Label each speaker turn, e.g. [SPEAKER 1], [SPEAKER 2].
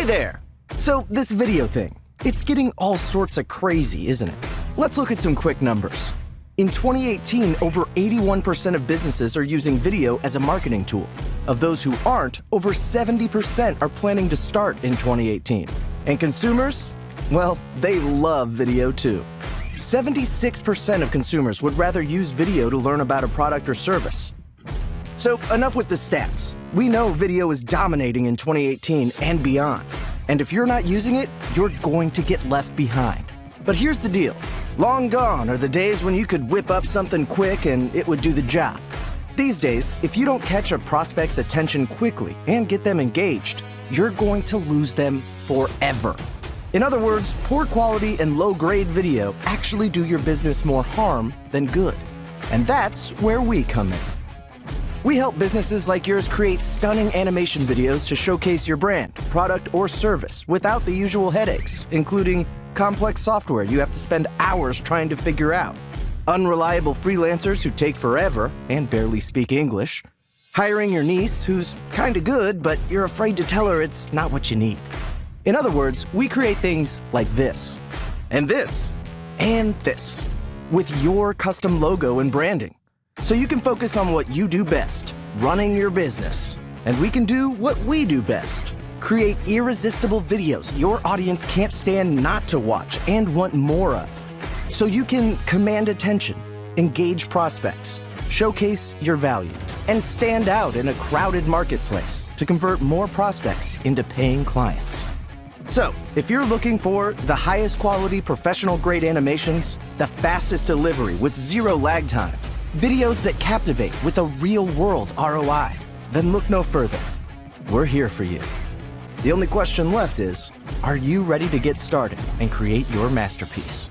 [SPEAKER 1] there! So this video thing, it's getting all sorts of crazy, isn't it? Let's look at some quick numbers. In 2018, over 81% of businesses are using video as a marketing tool. Of those who aren't, over 70% are planning to start in 2018. And consumers? Well, they love video too. 76% of consumers would rather use video to learn about a product or service. So enough with the stats. We know video is dominating in 2018 and beyond. And if you're not using it, you're going to get left behind. But here's the deal. Long gone are the days when you could whip up something quick and it would do the job. These days, if you don't catch a prospect's attention quickly and get them engaged, you're going to lose them forever. In other words, poor quality and low-grade video actually do your business more harm than good. And that's where we come in. We help businesses like yours create stunning animation videos to showcase your brand, product, or service without the usual headaches, including complex software you have to spend hours trying to figure out, unreliable freelancers who take forever and barely speak English, hiring your niece who's kinda good, but you're afraid to tell her it's not what you need. In other words, we create things like this, and this, and this, with your custom logo and branding. So you can focus on what you do best, running your business. And we can do what we do best, create irresistible videos your audience can't stand not to watch and want more of. So you can command attention, engage prospects, showcase your value, and stand out in a crowded marketplace to convert more prospects into paying clients. So, if you're looking for the highest quality professional-grade animations, the fastest delivery with zero lag time, videos that captivate with a real-world ROI, then look no further. We're here for you. The only question left is, are you ready to get started and create your masterpiece?